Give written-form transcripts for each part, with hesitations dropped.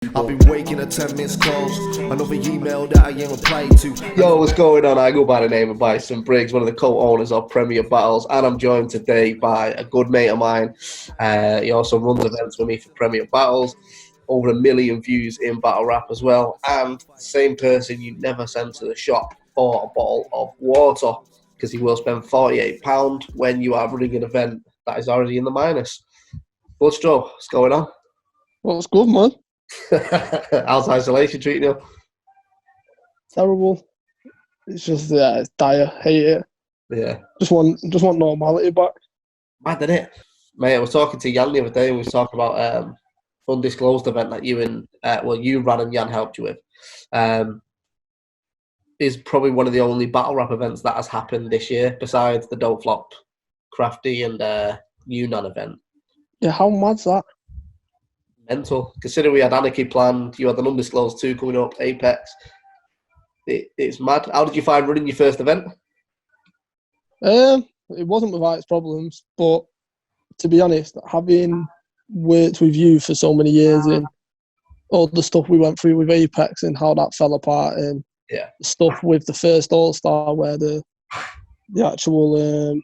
I've been waking at 10 missed calls. Another email that I ain't replied to. Yo, what's going on? I go by the name of Bison Briggz, one of the co-owners of Premier Battles, and I'm joined today by a good mate of mine. He also runs events with me for Premier Battles. Over 1 million views in battle rap as well, and the same person you never send to the shop for a bottle of water, because he will spend £48 when you are running an event that is already in the minus. Bloodstro, what's going on? What's good, man? How's isolation treating you? Terrible. It's just it's dire. Hate it. Yeah. Just want normality back. Mad, isn't it? Mate, I was talking to Jan the other day and we was talking about undisclosed event that you and you ran and Jan helped you with. Is probably one of the only battle rap events that has happened this year, besides the Don't Flop, Crafty and Yunnan event. Yeah, how mad's that? Mental. Considering we had Anarchy planned, you had an undisclosed 2 coming up, Apex. It's mad. How did you find running your first event? It wasn't without its problems, but to be honest, having worked with you for so many years and all the stuff we went through with Apex and how that fell apart, and the stuff with the first All-Star where the actual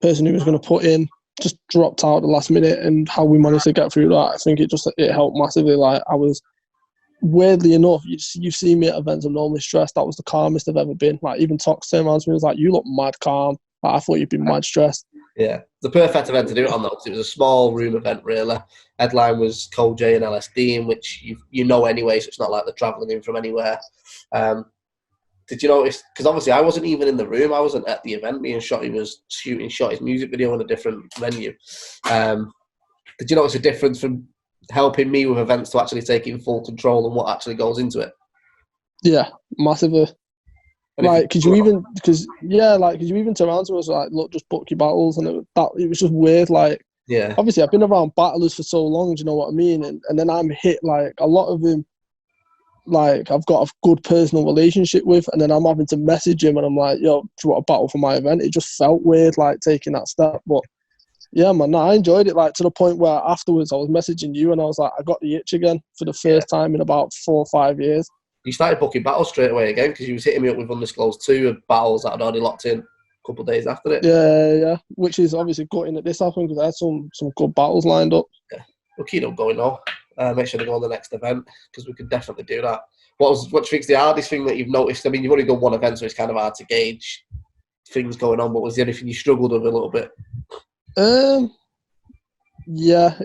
person who was going to put in just dropped out at the last minute, and how we managed to get through that, I think it helped massively. Like, I was, weirdly enough, you've seen me at events, I'm normally stressed. That was the calmest I've ever been. Like, even Tox turned around to me and was like, "You look mad calm." Like, I thought you'd been mad stressed. Yeah, the perfect event to do it on, though, because it was a small room event, really. Headline was Cole J and LSD, in which you know anyway, so it's not like they're travelling in from anywhere. Did you notice? Because obviously I wasn't even in the room. I wasn't at the event. Me and Shotty was shooting Shotty's music video in a different venue. Did you notice a difference from helping me with events to actually taking full control and what actually goes into it? Yeah, massively. Like, could you even turn around to us like, "Look, just book your battles," and it was just weird. Like, yeah, obviously I've been around battlers for so long, do you know what I mean? And then I'm hit, like, a lot of them, like, I've got a good personal relationship with, and then I'm having to message him and I'm like, "Yo, do you want a battle for my event?" It just felt weird, like, taking that step. But yeah, man, I enjoyed it, like, to the point where afterwards I was messaging you and I was like, I got the itch again for the first time in about 4 or 5 years. You started booking battles straight away again, because you was hitting me up with undisclosed 2 of battles that I'd already locked in a couple of days after it. Yeah, which is obviously gutting that this happened, because I had some good battles lined up. Yeah, we'll keep on going now. Make sure to go on the next event, because we can definitely do that. What do you think's the hardest thing that you've noticed? I mean, you've only done one event, so it's kind of hard to gauge things going on, but was there anything you struggled with a little bit? Yeah,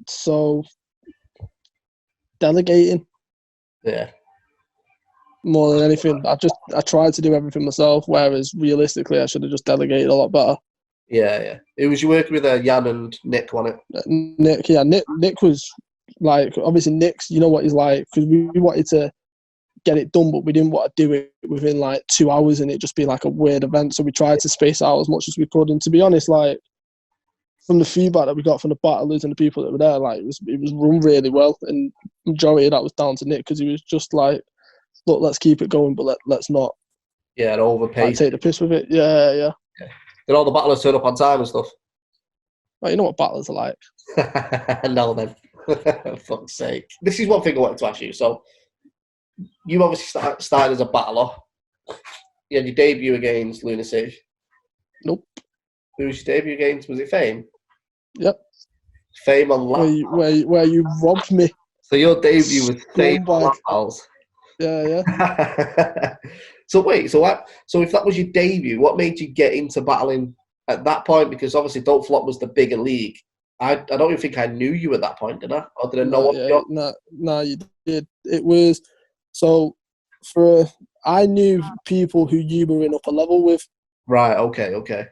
so delegating. Yeah. More than anything, I tried to do everything myself, whereas realistically I should have just delegated a lot better. Yeah. Who was you working with? Jan and Nick, wasn't it? Nick was, like, obviously Nick's, you know what he's like, because we wanted to get it done, but we didn't want to do it within like 2 hours and it just be like a weird event, so we tried to space out as much as we could. And to be honest, like, from the feedback that we got from the battlers and the people that were there, like, it was run really well, and majority of that was down to Nick, because he was just like, "Look, let's keep it going, but let's not overpay, like, take the piss with it." Yeah. Did all the battlers turn up on time and stuff? Well, you know what battlers are like. No, then. For fuck's sake. This is one thing I wanted to ask you. So, you obviously started as a battler. You had your debut against Lunacy. Nope. Who was your debut against? Was it Fame? Yep. Fame on lap. Where you robbed me. So your debut was Fame on lap battles. Yeah. So if that was your debut, what made you get into battling at that point? Because obviously Don't Flop was the bigger league. I don't even think I knew you at that point, did I? Or did I know what you got? No, you did. It was, so I knew people who you were in upper level with. Right, okay.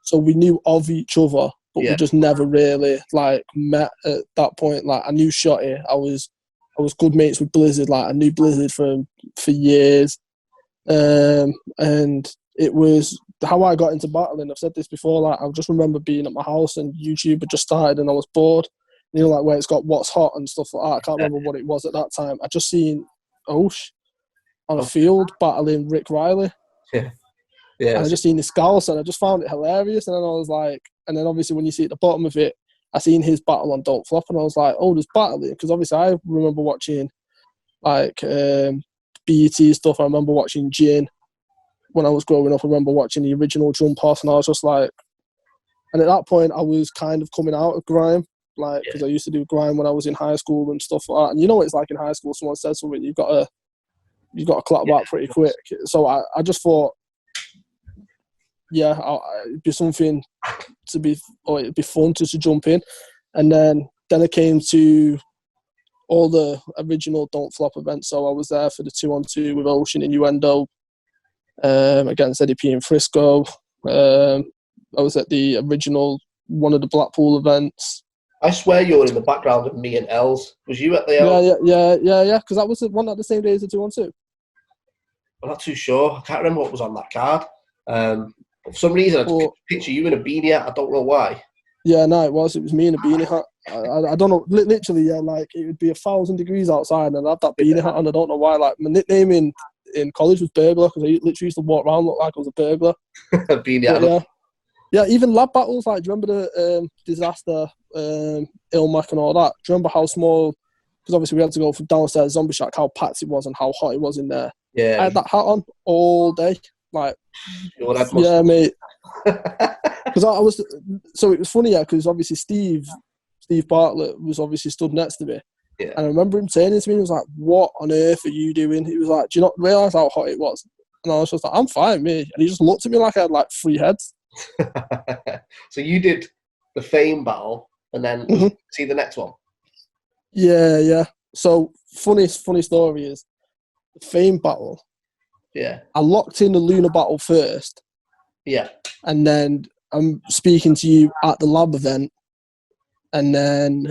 So we knew of each other, but we just never really, like, met at that point. Like, I knew Shotty. I was good mates with Blizzard. Like, I knew Blizzard for years. And it was how I got into battling. I've said this before. Like, I just remember being at my house and YouTube had just started and I was bored. You know, like, where it's got what's hot and stuff like that. I can't remember what it was at that time. I just seen Osh on a field battling Rick Riley. Yeah. And I just seen the scouts and I just found it hilarious. And then I was like, and then obviously when you see at the bottom of it, I seen his battle on Don't Flop, and I was like, oh, there's battling. Because obviously I remember watching, like, BET stuff. I remember watching Jin when I was growing up. I remember watching the original Jump Off, and I was just like... And at that point, I was kind of coming out of grime, like, because I used to do grime when I was in high school and stuff like that. And you know what it's like in high school, someone says something, you've got to clap back pretty quick. So I just thought, it'd be something to be, or it'd be fun to jump in. And then it came to all the original Don't Flop events. So I was there for the 2-on-2 with Ocean Innuendo, against Eddie P in Frisco. I was at the original, one of the Blackpool events. I swear you were in the background of me and Els. Was you at the Els? Yeah, because that was the one at the same day as the 2-on-2. I'm not too sure. I can't remember what was on that card. For some reason, I took a picture of you in a beanie hat. I don't know why. Yeah, no, it was me in a beanie hat. I don't know, literally, yeah, like, it would be 1,000 degrees outside and I'd have that beanie hat on. I don't know why. Like, my nickname in college was Burglar, because I literally used to walk around look like I was a burglar. Beanie hat. Yeah. Yeah, even lab battles, like, do you remember the Disaster, Ilmac and all that? Do you remember how small, because obviously we had to go from downstairs Zombie Shack, how packed it was and how hot it was in there. Yeah. I had that hat on all day. Like, yeah, mate. Because I was, so it was funny, yeah, because obviously Steve Bartlett was obviously stood next to me. Yeah. And I remember him turning to me, he was like, what on earth are you doing? He was like, do you not realise how hot it was? And I was just like, I'm fine, mate. And he just looked at me like I had like 3 heads. So you did the Fame battle, and then see the next one. Yeah. So funny story is the Fame battle. Yeah. I locked in the Luna battle first. Yeah. And then I'm speaking to you at the lab event, and then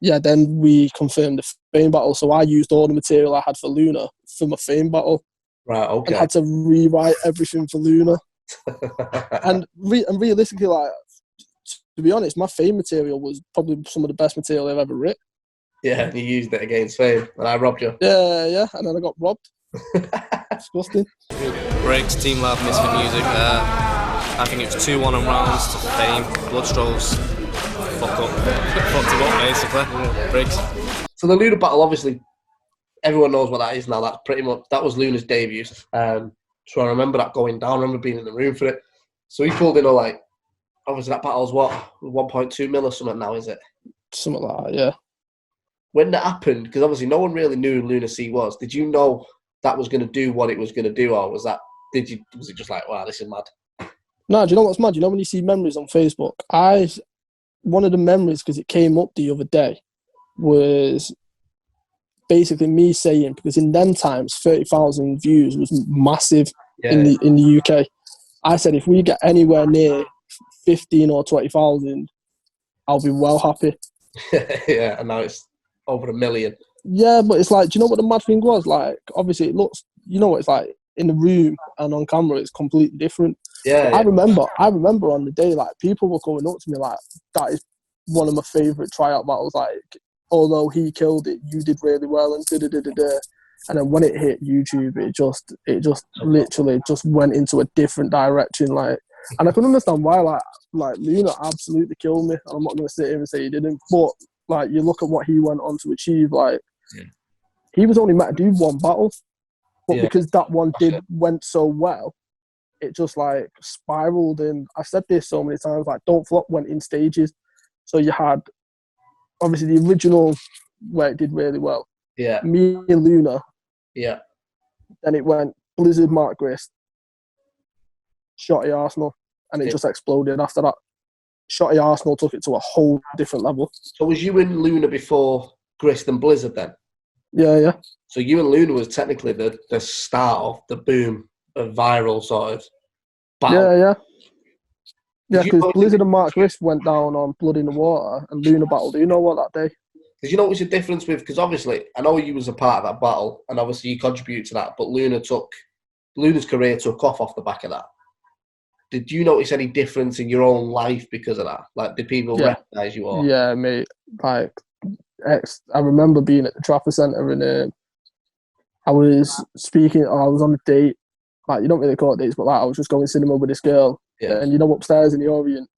then we confirmed the Fame battle. So I used all the material I had for Luna for my Fame battle. Right. Okay. And had to rewrite everything for Luna. and realistically, like, to be honest, my Fame material was probably some of the best material I've ever written. Yeah, and you used it against Fame, and I robbed you. Yeah, and then I got robbed. Disgusting. Briggz, Team Lab, Misfit Music. I think it was 2-1 on rounds to Fame. Bloodstro's fucked him up, basically. Briggz. So the Luna battle, obviously, everyone knows what that is now. That's pretty much, that was Luna's debut. So I remember that going down. I remember being in the room for it. So he pulled in obviously that battle's what, 1.2 mil or something now, is it? Something like that, yeah. When that happened, because obviously no one really knew who Lunacy was, did you know that was going to do what it was going to do, or was it just like, wow, this is mad? No, do you know what's mad? You know when you see memories on Facebook? One of the memories, because it came up the other day, was basically me saying, because in them times 30,000 views was massive in the UK. I said if we get anywhere near 15 or 20,000, I'll be well happy. Yeah, and now it's over 1 million. Yeah, but it's like, do you know what the mad thing was? Like, obviously it looks, you know what it's like in the room and on camera, it's completely different. Yeah, I remember on the day, like, people were coming up to me like, that is one of my favourite tryout battles. Like, although he killed it, you did really well, and da-da-da-da-da. And then when it hit YouTube, it just literally just went into a different direction. Like, and I can understand why. Like Luna absolutely killed me. I'm not going to sit here and say he didn't, but like, you look at what he went on to achieve. Like, he was only meant to do one battle, but because that one went so well, it just like spiraled. And I've said this so many times. Like, Don't Flop went in stages. So you had obviously the original where it did really well. Yeah. Me and Luna. Yeah. Then it went Blizzard, Mark Grist, Shotty Arsenal, and it just exploded after that. Shotty Arsenal took it to a whole different level. So was you and Luna before Grist and Blizzard then? Yeah. So you and Luna was technically the start of the boom of viral sort of battle. Yeah. Yeah, because Blizzard and Mark Grist went down on Blood in the Water and Luna battle. Do you know what that day? Did you notice the difference with, because obviously I know you was a part of that battle and obviously you contributed to that, but Luna's career took off the back of that. Did you notice any difference in your own life because of that? Like, did people recognise you all? Yeah, mate. Like, I remember being at the Trafford Centre and I was speaking, I was on a date. Like, you don't really call it dates, but like, I was just going cinema with this girl. Yeah. And you know, upstairs in the Orient,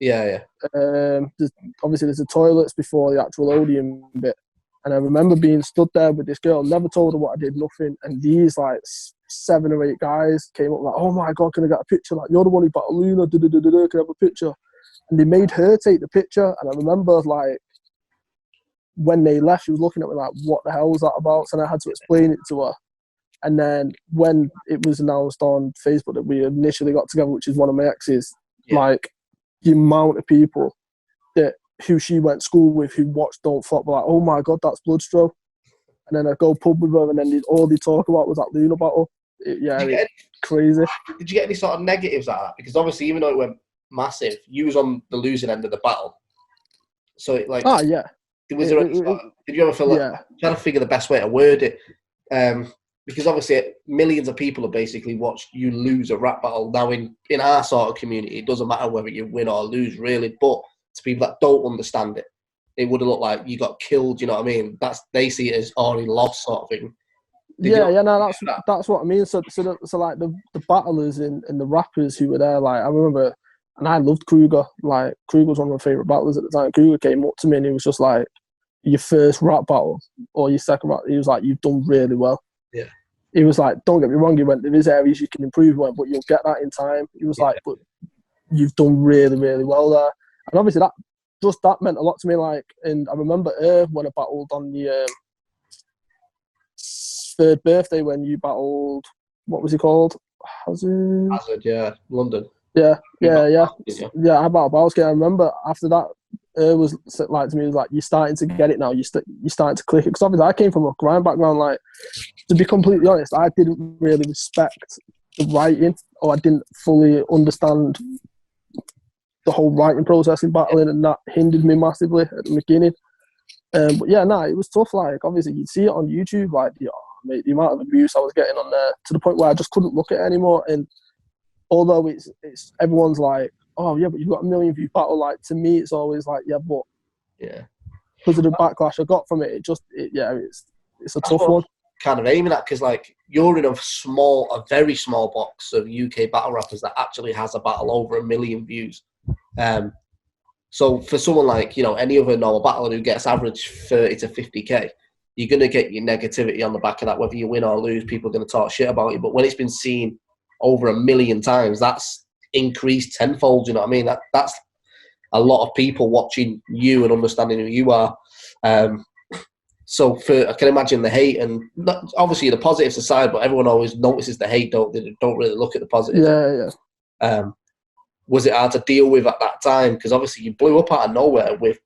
Yeah. Obviously, there's the toilets before the actual Odeon bit. And I remember being stood there with this girl, never told her what I did, nothing. And these like 7 or 8 guys came up like, "Oh my God, can I get a picture? Like, you're the one who battled Luna, can I have a picture?" And they made her take the picture. And I remember like, when they left, she was looking at me like, "What the hell was that about?" So I had to explain it to her. And then when it was announced on Facebook that we initially got together, which is one of my exes, like the amount of people who she went to school with who watched Don't Flop were like, "Oh my God, that's Bloodstro." And then I go pub with her, and then all they talk about was that Luna battle. It's crazy. Did you get any sort of negatives out of that? Because obviously, even though it went massive, you was on the losing end of the battle. So it like, yeah. Was there any did you ever feel like trying to figure the best way to word it? Because obviously millions of people have basically watched you lose a rap battle. Now in our sort of community, it doesn't matter whether you win or lose really, but to people that don't understand it, it would have looked like you got killed, you know what I mean? They see it as already lost sort of thing. That's what I mean. So like the battlers and the rappers who were there, like I remember, and I loved Kruger. Like Kruger was one of my favourite battlers at the time. Kruger came up to me and he was just like, "Your first rap battle or your second rap," he was like, "You've done really well." Yeah. He was like, "Don't get me wrong," he went, "There is areas you can improve on, but you'll get that in time." He was like, "But you've done really, really well there." And obviously that meant a lot to me. Like, and I remember when I battled on the 3rd birthday when you battled, what was he called? Hazard, yeah, London. Yeah. I battled Bowski. I remember after that, was like to me, was like, "You're starting to get it now. You're starting to click it." Because obviously I came from a grind background. Like, to be completely honest, I didn't really respect the writing, or I didn't fully understand the whole writing process in battling, and that hindered me massively at the beginning. But yeah, it was tough. Like, obviously you'd see it on YouTube, like the amount of abuse I was getting on there, to the point where I just couldn't look at it anymore. And although it's everyone's like, "Oh yeah, but you've got a 1 million view battle," like, to me it's always like, but because of the backlash I got from it, it's a tough one. Kind of aiming at, because like you're in a very small box of UK battle rappers that actually has a battle over 1 million views. So for someone like, any other normal battler who gets average 30 to 50k, you're going to get your negativity on the back of that. Whether you win or lose, people are going to talk shit about you. But when it's been seen over 1 million times, that's increased tenfold. You know what I mean? That's a lot of people watching you and understanding who you are. So I can imagine the hate, and obviously the positives aside, but everyone always notices the hate. They don't really look at the positives. Yeah. Was it hard to deal with at that time? Because obviously you blew up out of nowhere with,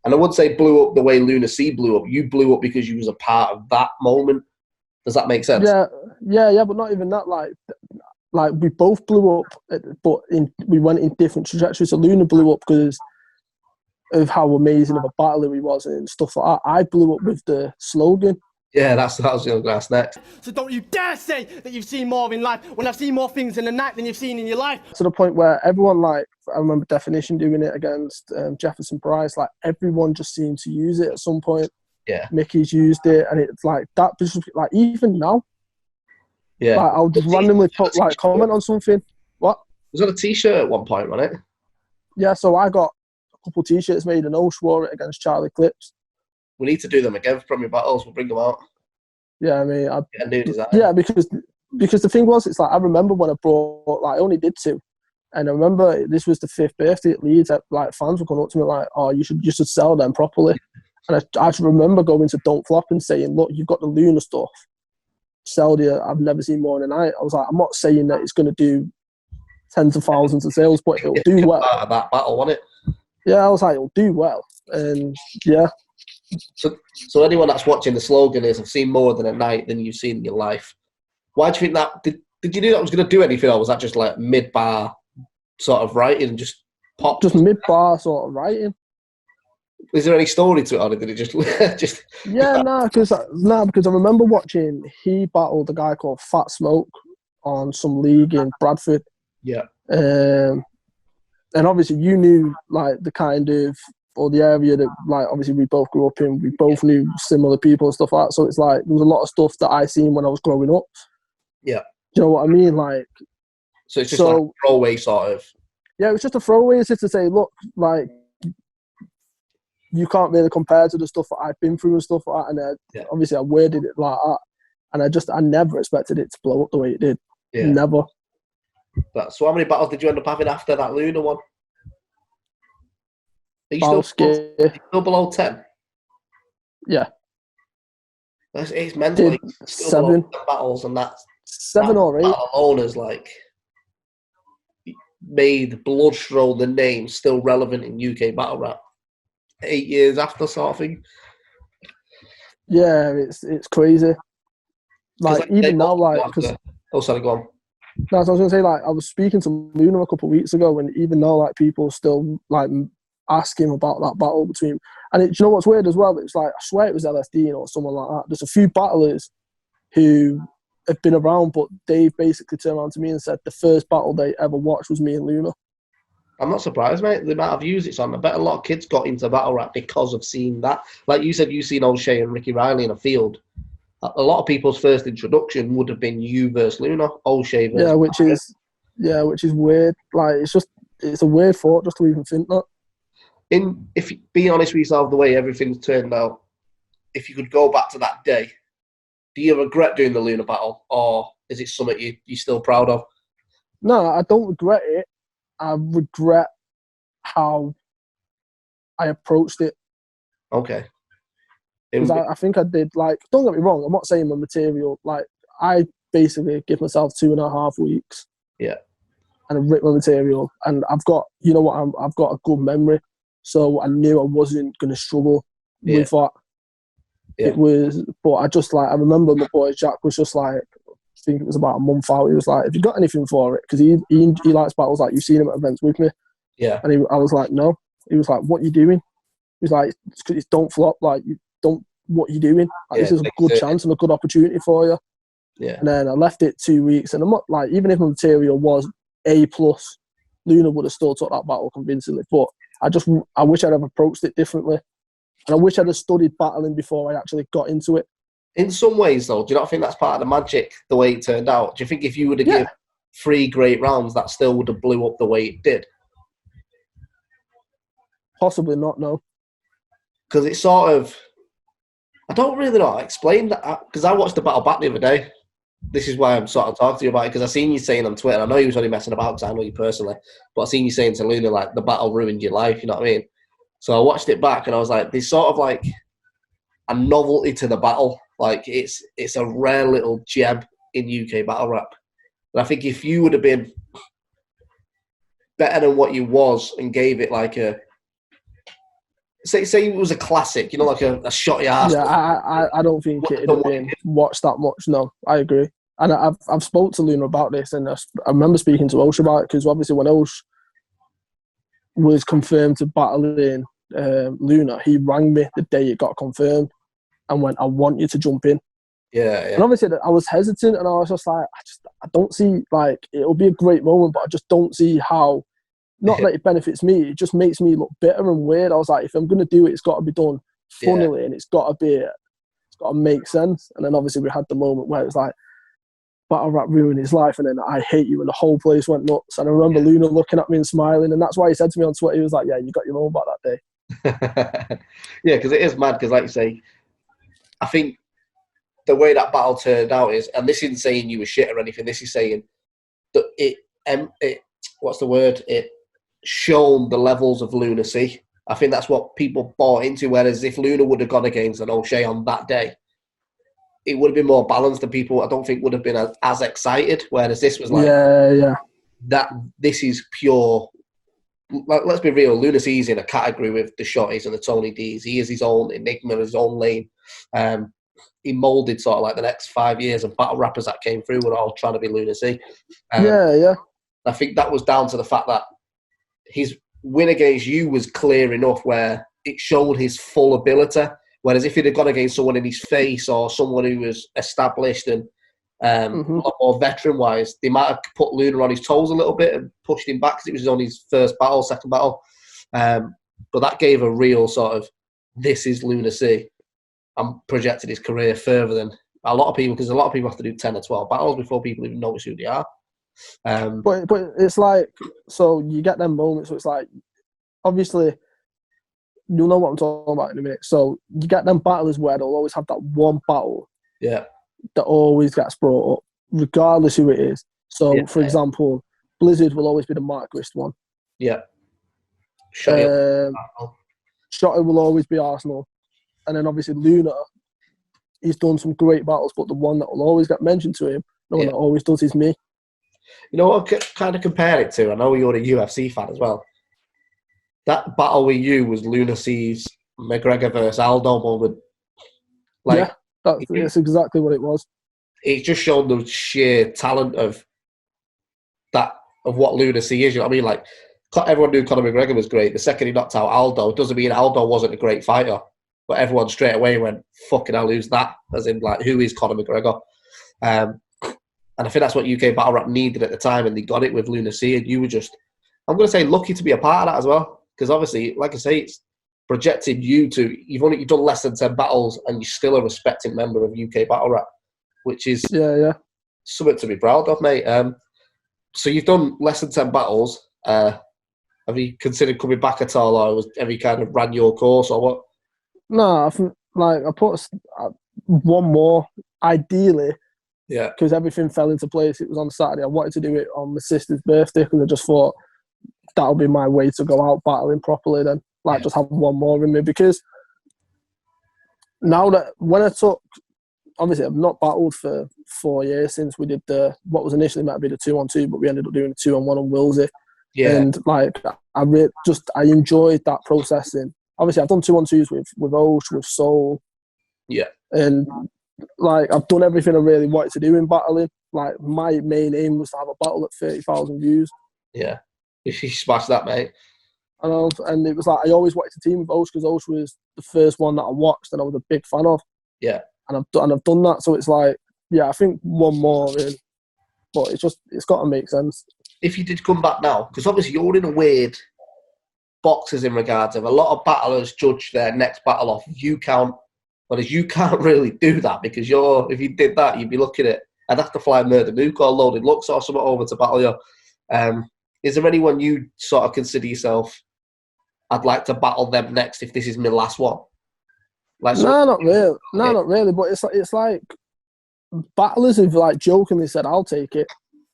and I wouldn't say blew up the way Lunacy blew up. You blew up because you was a part of that moment. Does that make sense? Yeah, but not even that. Like we both blew up, but we went in different trajectories. So Luna blew up because of how amazing of a battler he was and stuff like that. I blew up with the slogan. Yeah, that was the grass next. So don't you dare say that you've seen more in life when I've seen more things in the night than you've seen in your life. To the point where everyone, like, I remember Definition doing it against Jefferson Price. Like, everyone just seemed to use it at some point. Yeah. Mickey's used it, and it's like that. Just like even now. Yeah. Like, I'll just randomly comment on something. What? Was that a T-shirt at one point, wasn't it? Yeah. So I got a couple T-shirts made, and Osh wore it against Charlie Clips. We need to do them again from your battles. We'll bring them out. Yeah, I mean, a new design. Yeah, because the thing was, it's like I remember when I brought, like, I only did 2, and I remember this was the 5th birthday at Leeds. Like, fans were coming up to me like, "Oh, you should sell them properly." And I just remember going to Don't Flop and saying, "Look, you've got the Luna stuff. Sell the. I've never seen more in a night." I was like, I'm not saying that it's going to do tens of thousands of sales, but it'll do well. Part of that battle, wasn't it? Yeah, I was like, it'll do well, and yeah. So anyone that's watching, the slogan is, "I've seen more than a night than you've seen in your life." Why do you think that? Did you know that was going to do anything, or was that just like mid-bar sort of writing, just pop? Just mid-bar sort of writing. Is there any story to it, or did it just? Yeah, because I remember watching. He battled a guy called Fat Smoke on some league in Bradford. Yeah. And obviously, you knew like the kind of, or the area that, like, obviously we both grew up in. We both knew similar people and stuff like that. So it's like there was a lot of stuff that I seen when I was growing up. Yeah. Do you know what I mean? Like, so it's just like a throwaway sort of. Yeah, it was just a throwaway just to say, look, like, you can't really compare to the stuff that I've been through and stuff like that. And obviously I worded it like that. And I never expected it to blow up the way it did. Yeah. Never. So how many battles did you end up having after that Luna one? Are you still below 10? Yeah. It's mental. Like, 7 battles, and that's 7 or 8. Battle alone has like made Bloodstro the name still relevant in UK battle rap 8 years after, sort of thing. Yeah, it's crazy. Like even now, like because sorry, go on. No, I was gonna say, like, I was speaking to Luna a couple of weeks ago, and even now, like, people still like ask him about that battle between. And do you know what's weird as well? It's like, I swear it was LSD or someone like that. There's a few battlers who have been around, but they basically turned around to me and said the first battle they ever watched was me and Luna. I'm not surprised, mate. The amount of views it's on. I bet a lot of kids got into battle rap because of seeing that. Like you said, you've seen O'Shea and Ricky Riley in a field. A lot of people's first introduction would have been you versus Luna, O'Shea versus which is weird. Like, it's a weird thought just to even think that. If being honest with yourself, the way everything's turned out, if you could go back to that day, do you regret doing the Luna battle, or is it something you're still proud of? No, I don't regret it. I regret how I approached it. Okay. Because I think I did, like, don't get me wrong, I'm not saying my material, like, I basically give myself 2.5 weeks. Yeah. And I written my material, and I've got, you know what, I've got a good memory, so I knew I wasn't going to struggle with that. Yeah. It was, but I just, like, I remember my boy Jack was just like, I think it was about a month out, he was like, have you got anything for it? Because he likes battles, like, you've seen him at events with me. Yeah. And I was like, no. He was like, what are you doing? He was like, it's don't flop, like, what are you doing? Like, this is a good chance and a good opportunity for you. Yeah. And then I left it 2 weeks, and I'm not, like, even if my material was A+, Luna would have still took that battle convincingly. But I wish I'd have approached it differently. And I wish I'd have studied battling before I actually got into it. In some ways, though, do you not think that's part of the magic, the way it turned out? Do you think if you would have given 3 great rounds, that still would have blew up the way it did? Possibly not, no. Because it's sort of... I don't really know how to explain that, because I watched the battle back the other day. This is why I'm sort of talking to you about it, because I seen you saying on Twitter, I know you was only messing about because I know you personally, but I seen you saying to Luna, like, the battle ruined your life, you know what I mean? So I watched it back and I was like, there's sort of like a novelty to the battle. Like, it's a rare little gem in UK battle rap. And I think if you would have been better than what you was and gave it like a, say it was a classic, you know, like a shot your ass. Yeah, I don't think it would have been watched that much. No, I agree. And I've spoke to Luna about this, and I remember speaking to Osh about it, because obviously when Osh was confirmed to battle in Luna, he rang me the day it got confirmed and went, I want you to jump in. Yeah. And obviously I was hesitant, and I was just like, I don't see, like, it'll be a great moment, but I just don't see how. Not that it benefits me, it just makes me look bitter and weird. I was like, if I'm going to do it, it's got to be done funnily, and it's got to make sense. And then obviously we had the moment where it was like, battle rap ruined his life, and then I hate you, and the whole place went nuts. And I remember Luna looking at me and smiling, and that's why he said to me on Twitter, he was like, yeah, you got your own back that day. Yeah, because it is mad, because like you say, I think the way that battle turned out is, and this isn't saying you were shit or anything, this is saying that it what's the word? It shown the levels of lunacy. I think that's what people bought into, whereas if Luna would have gone against an O'Shea on that day, it would have been more balanced, and people, I don't think, would have been as excited, whereas this was like, that this is pure, like, let's be real, Lunacy's in a category with the Shotties and the Tony D's. He is his own enigma, his own lane. He moulded sort of like the next 5 years of battle rappers that came through were all trying to be Lunacy. I think that was down to the fact that his win against you was clear enough where it showed his full ability. Whereas if he'd have gone against someone in his face or someone who was established and a lot more veteran-wise, they might have put Luna on his toes a little bit and pushed him back because it was only his first battle, second battle. But that gave a real sort of, this is Lunacy, and projected his career further than a lot of people, because a lot of people have to do 10 or 12 battles before people even notice who they are. But it's like, so you get them moments. So it's like, obviously, you'll know what I'm talking about in a minute. So you get them battlers where they'll always have that one battle Yeah. that always gets brought up, regardless who it is. So, for example, Blizzard will always be the Mark Grist one. Yeah. Shotter will always be Arsenal. And then obviously Luna, he's done some great battles, but the one that will always get mentioned to him, the one that always does is me. You know what I kind of compare it to? I know you're a UFC fan as well. That battle with you was Lunacy's McGregor versus Aldo moment. Like, that's exactly what it was. It just showed the sheer talent of what Lunacy is. You know what I mean? Like, everyone knew Conor McGregor was great. The second he knocked out Aldo, doesn't mean Aldo wasn't a great fighter. But everyone straight away went, fucking hell, who's that? As in, like, who is Conor McGregor? And I think that's what UK Battle Rap needed at the time, and they got it with Lunacy. And you were just, I'm going to say, lucky to be a part of that as well. Because obviously, like I say, it's projected you to, you've done less than 10 battles, and you're still a respected member of UK Battle Rap, which is something to be proud of, mate. So you've done less than 10 battles. Have you considered coming back at all, or have you kind of ran your course, or what? No, I think, like, I put one more, ideally, because everything fell into place. It was on Saturday. I wanted to do it on my sister's birthday because I just thought that'll be my way to go out battling properly then. Like, just have one more in me. Because now that, when I took, obviously I've not battled for 4 years since we did what was initially meant to be the 2-on-2, but we ended up doing a 2-on-1 on Willsey. Yeah. And, like, I enjoyed that processing. Obviously, I've done 2-on-2s with Osh, with Soul. Yeah. And, like, I've done everything I really wanted to do in battling. Like, my main aim was to have a battle at 30,000 views. Yeah. You smashed that, mate. I know, and it was like, I always wanted to team with Osh because Osh was the first one that I watched and I was a big fan of. Yeah. And I've done that, so it's like, yeah, I think one more in. But it's got to make sense. If you did come back now, because obviously you're in a weird boxes in regards of a lot of battlers judge their next battle off view count, whereas you can't really do that because if you did that, you'd be looking at, I'd have to fly Murder Nuke or Loaded Lux or something over to battle you. Is there anyone you sort of consider yourself, I'd like to battle them next if this is my last one? Like, no, not really. No, not really. But it's like battlers have like jokingly said, "I'll take it."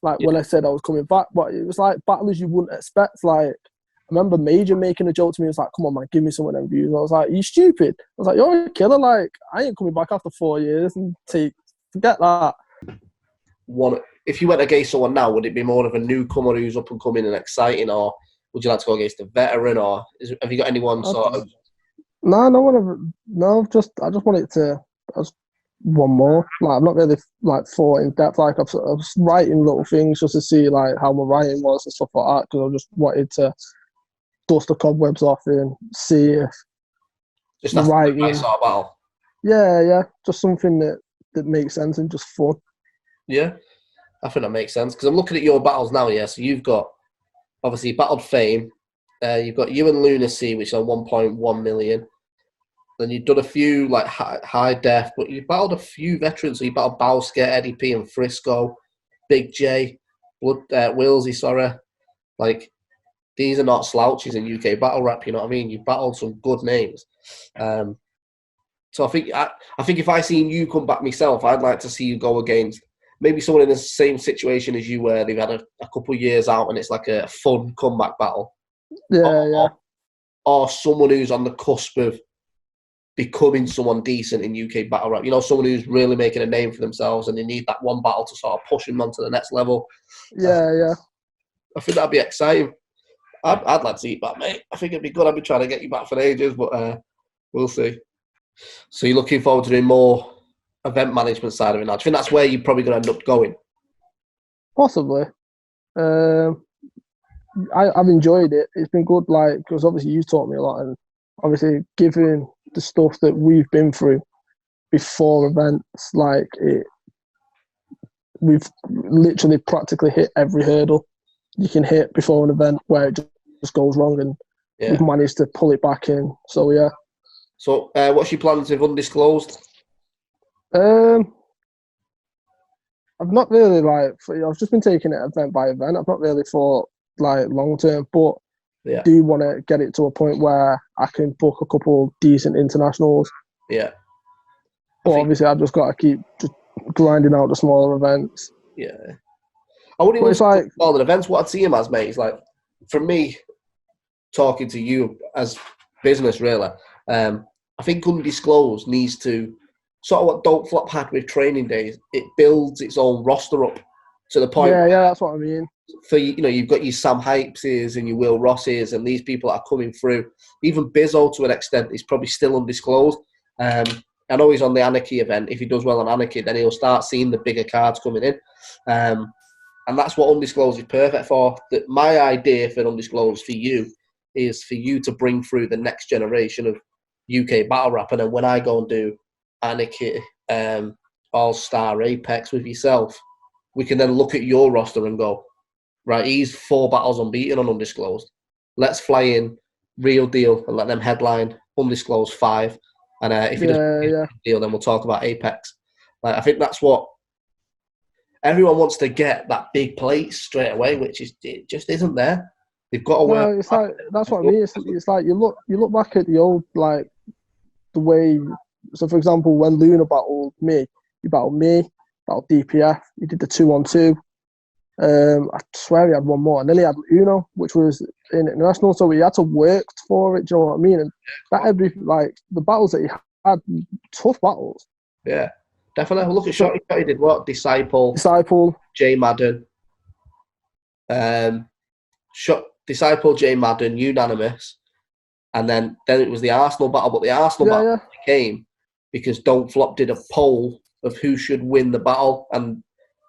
Like when I said I was coming back, but it was like battlers you wouldn't expect. Like I remember Major making a joke to me. He was like, "Come on, man, give me some of them views." And I was like, "You stupid." I was like, "You're a killer. Like I ain't coming back after 4 years and forget that." If you went against someone now, would it be more of a newcomer who's up and coming and exciting, or would you like to go against a veteran, or have you got anyone sort of? No, no one ever. No, I just wanted to. One more. Like I've not really like thought in depth. Like I was writing little things just to see like how my writing was and stuff like that because I just wanted to dust the cobwebs off and see if just that's writing. Right sort of battle. Yeah, just something that makes sense and just fun. Yeah, I think that makes sense because I'm looking at your battles now. Yeah, so you've got obviously battled Fame. You've got you and Lunacy, which is on 1.1 million. Then you've done a few like high def, but you battled a few veterans. So you battled Bowsker, Eddie P, and Frisco, Big J, Willsey. Sorry, like these are not slouches in UK battle rap. You know what I mean? You battled some good names. So I think if I seen you come back myself, I'd like to see you go against maybe someone in the same situation as you, where they've had a couple of years out and it's like a fun comeback battle. Or someone who's on the cusp of becoming someone decent in UK battle rap. You know, someone who's really making a name for themselves and they need that one battle to sort of push them onto the next level. Yeah. I think that'd be exciting. I'd like to see you back, mate. I think it'd be good. I've been trying to get you back for ages, but we'll see. So you're looking forward to doing more event management side of it now. Do you think that's where you're probably going to end up going? Possibly. I've enjoyed it. It's been good, like, because obviously you've taught me a lot, and obviously given the stuff that we've been through before events, like we've literally practically hit every hurdle you can hit before an event where it just goes wrong, and we've managed to pull it back in. So yeah. So what's your plans with Undisclosed? I've not really I've just been taking it event by event. I've not really thought like long term, but Yeah. do want to get it to a point where I can book a couple decent internationals. Yeah. But obviously, I've just got to keep just grinding out the smaller events. Yeah. I wouldn't But even it's like, all the events. What I'd see him as, mate, is like, for me, talking to you as business, really, I think Undisclosed needs to, sort of what Don't Flop had with training days, it builds its own roster up to the point yeah, that's what I mean. for, you know, you've got your Sam Hypeses and your Will Rosses and these people that are coming through. Even Bizzo, to an extent, is probably still undisclosed. I know he's on the Anarchy event. If he does well on Anarchy, then he'll start seeing the bigger cards coming in. And that's what Undisclosed is perfect for. My idea for Undisclosed for you is for you to bring through the next generation of UK battle rap. And then when I go and do Anarchy, All-Star, Apex with yourself, we can then look at your roster and go, right, he's 4 battles unbeaten on Undisclosed. Let's fly in Real Deal and let them headline Undisclosed 5. And if he doesn't deal, then we'll talk about Apex. Like, I think that's what everyone wants to get, that big plate straight away, which it just isn't there. They've got to work. No, it's like that's what I mean. It's like you look back at the old, like, the way. So, for example, when Luna battled me, he battled me, battled DPF. He did the 2-on-2. I swear he had one more, and then he had Uno, which was in international. So he had to work for it. Do you know what I mean? And that the battles that he had, tough battles. Yeah, definitely. Look at Shotty. He did what? Disciple, J Madden, Disciple, J Madden, Unanimous, and then it was the Arsenal battle. But the Arsenal battle came because Don't Flop did a poll of who should win the battle, and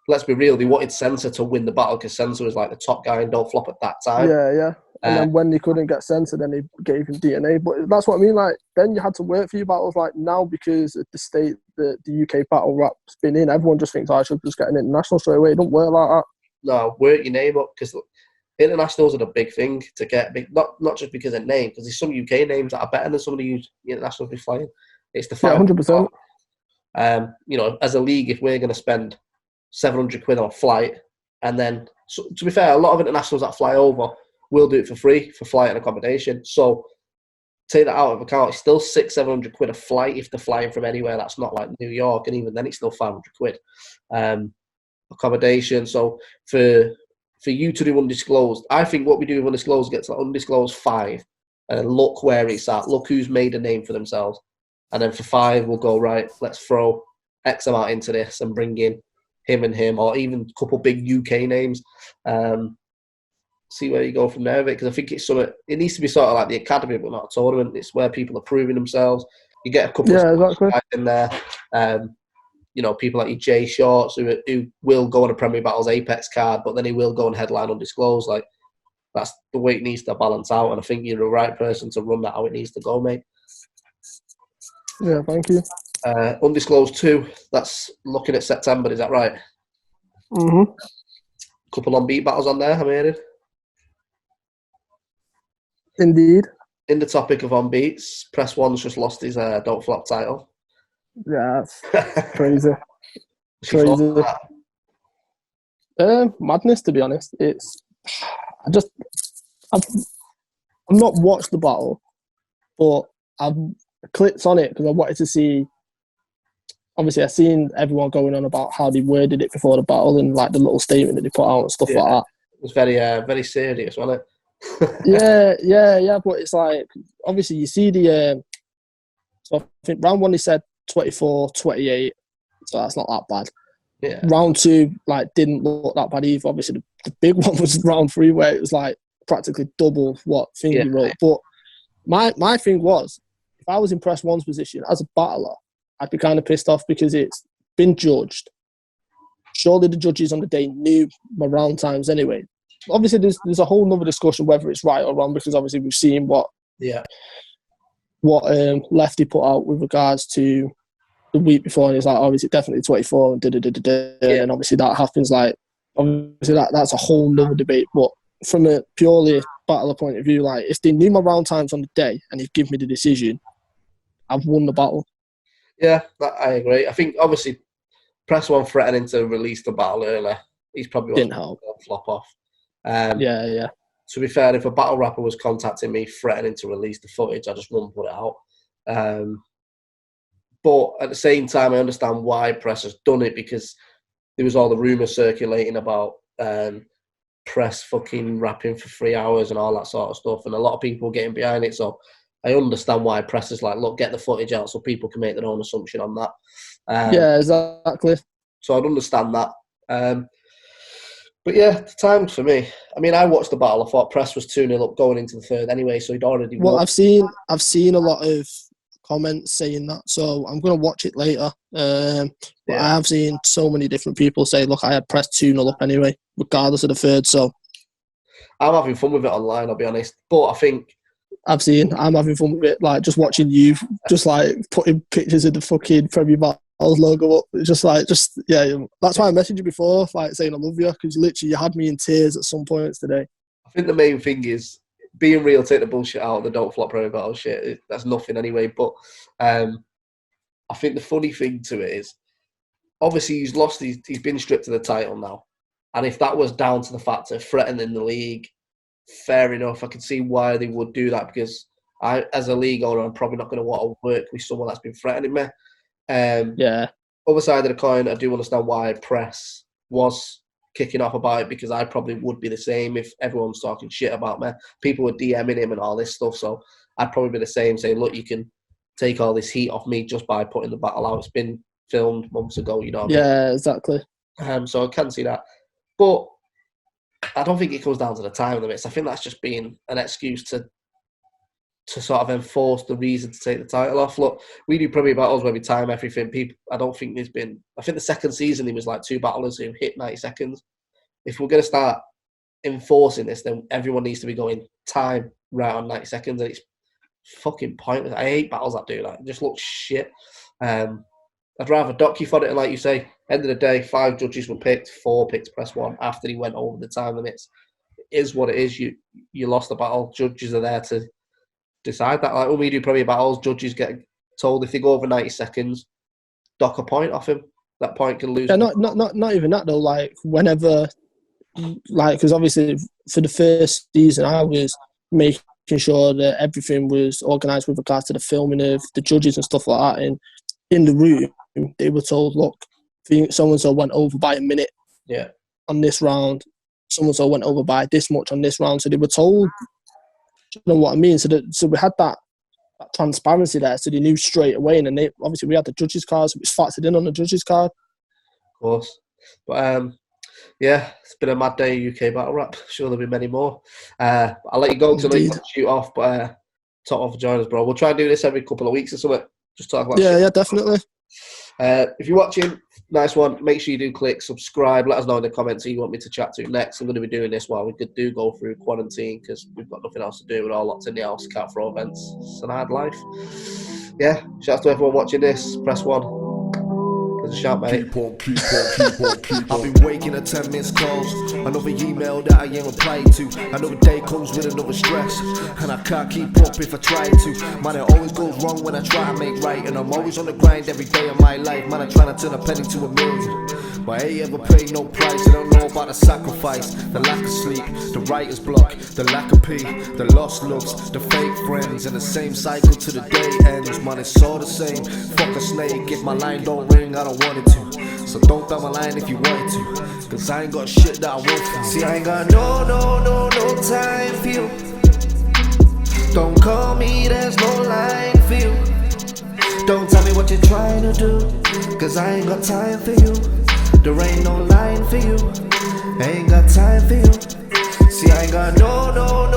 let's be real, they wanted Censor to win the battle because Censor was like the top guy in Don't Flop at that time. Yeah. And then when they couldn't get Censor, then they gave him DNA. But that's what I mean. Like, then you had to work for your battles. Like, now, because of the state that the UK battle rap's been in, everyone just thinks, I should just get an international straight away. It don't work like that. No, work your name up, because internationals are the big thing to get. Not just because of name, because there's some UK names that are better than some of the internationals be flying. It's the fact. 100%. You know, as a league, if we're going to spend 700 quid on a flight, and then, so, to be fair, a lot of internationals that fly over will do it for free for flight and accommodation. So take that out of account. It's still 600-700 quid a flight if they're flying from anywhere that's not like New York, and even then it's still 500 quid accommodation. So for you to do Undisclosed, I think what we do with Undisclosed gets like Undisclosed 5, and look where it's at. Look who's made a name for themselves, and then for 5 we'll go, right, let's throw X amount into this and bring in him and him, or even a couple big UK names. See where you go from there, because I think it's something. It needs to be sort of like the academy, but not a tournament. It's where people are proving themselves. You get a couple of guys in there. You know, people like your Jay Shorts who will go on a Premier Battles Apex card, but then he will go and headline Undisclosed. Like, that's the way it needs to balance out, and I think you're the right person to run that how it needs to go, mate. Yeah, thank you. Undisclosed 2. That's looking at September. Is that right? Mm-hmm. Couple on beat battles on there, I'm hearing. Indeed. In the topic of on beats, Press One's just lost his Don't Flop title. Yeah, that's crazy. Crazy. Madness, to be honest. I've not watched the battle, but I've clicked on it because I wanted to see. Obviously, I've seen everyone going on about how they worded it before the battle and like the little statement that they put out and stuff like that. It was very serious, wasn't it? yeah, but it's like, obviously you see the so I think round 1 he said 24-28, so that's not that bad. Yeah. Round 2 like didn't look that bad either. Obviously the big one was round 3 where it was like practically double what thing he wrote. But my thing was, if I was in Press One's position as a battler, I'd be kind of pissed off because it's been judged. Surely the judges on the day knew my round times anyway. Obviously, there's a whole nother discussion whether it's right or wrong, because obviously we've seen what Lefty put out with regards to the week before, and it's like, obviously definitely 24 and and obviously that happens. Like, obviously that's a whole nother debate. But from a purely battler point of view, like, if they knew my round times on the day and they've given me the decision, I've won the battle. Yeah, I agree. I think obviously Press One threatening to release the battle earlier. He's probably Didn't help. flop off. Yeah. To be fair, if a battle rapper was contacting me threatening to release the footage, I just wouldn't put it out. But at the same time, I understand why Press has done it, because there was all the rumours circulating about Press fucking rapping for 3 hours and all that sort of stuff, and a lot of people getting behind it. So I understand why Press is like, look, get the footage out so people can make their own assumption on that. Yeah, exactly. So I'd understand that. But yeah, the times for me. I mean, I watched the battle. I thought Press was 2-0 up going into the third anyway, so he'd already won. Well, I've seen a lot of comments saying that, so I'm going to watch it later. But I have seen so many different people say, look, I had Press 2-0 up anyway, regardless of the third. So I'm having fun with it online, I'll be honest. But I think I'm having fun with it, like just watching you, just like putting pictures of the fucking Premier Battles logo up. It's just yeah. That's why I messaged you before, like saying I love you, because literally you had me in tears at some points today. I think the main thing is being real, take the bullshit out, the don't flop Premier Battle shit. That's nothing anyway. But I think the funny thing to it is, obviously he's been stripped of the title now. And if that was down to the fact of threatening the league, fair enough. I can see why they would do that, because I, as a league owner, I'm probably not going to want to work with someone that's been threatening me. Other side of the coin, I do understand why Press was kicking off about it, because I probably would be the same if everyone's talking shit about me. People were DMing him and all this stuff, so I'd probably be the same, saying, look, you can take all this heat off me just by putting the battle out. It's been filmed months ago, you know what I mean? Yeah, exactly. So I can see that. But I don't think it comes down to the time limits. I think that's just being an excuse to sort of enforce the reason to take the title off. Look, we do Premier Battles where we time everything. I don't think there's been... I think the second season there was like 2 battlers who hit 90 seconds. If we're going to start enforcing this, then everyone needs to be going time right on 90 seconds, and it's fucking pointless. I hate battles that do that. It just looks shit. I'd rather docu for it, and like you say, end of the day, 5 judges were picked, 4 picked Press One after he went over the time limits. It is what it is. You lost the battle. Judges are there to decide that. Like when we do Premier Battles, judges get told if they go over 90 seconds, dock a point off him. That point can lose. Yeah, not even that though. Like whenever, like, because obviously for the first season, I was making sure that everything was organised with regards to the filming of the judges and stuff like that. And in the room, they were told, look, so and so went over by a minute. Yeah. On this round, so and so went over by this much on this round. So they were told. You know what I mean? So we had that transparency there, so they knew straight away. And then obviously we had the judges' cards, so it was factored in on the judges' card. Of course. But yeah, it's been a mad day UK battle rap. Sure there'll be many more. I'll let you go because I know you've got to shoot off, but top off for joining us, bro. We'll try and do this every couple of weeks or something. Just talk about shit. Yeah, definitely. If you're watching, nice one. Make sure you do click subscribe. Let us know in the comments who you want me to chat to next. I'm going to be doing this while we do go through quarantine because we've got nothing else to do. We're all locked in the house, can't throw events. It's an hard life. Yeah, shout out to everyone watching this. Press 1. There's a shout, mate. Keep on. I've been waking at 10 missed calls. Another email that I ain't replied to. Another day comes with another stress, and I can't keep up if I try to. Man, it always goes wrong when I try to make right, and I'm always on the grind every day of my life. Man, I try to turn a penny to a million, but I ain't ever paid no price. I don't know about the sacrifice, the lack of sleep, the writer's block, the lack of pee, the lost looks, the fake friends, and the same cycle to the day ends. Man, it's all the same. Fuck a snake, if my line don't ring, I don't want it to. So don't down my line if you want to, cause I ain't got shit that I want to. See, I ain't got no time for you. Don't call me, there's no line for you. Don't tell me what you're trying to do, cause I ain't got time for you. There ain't no line for you, I ain't got time for you. See, I ain't got no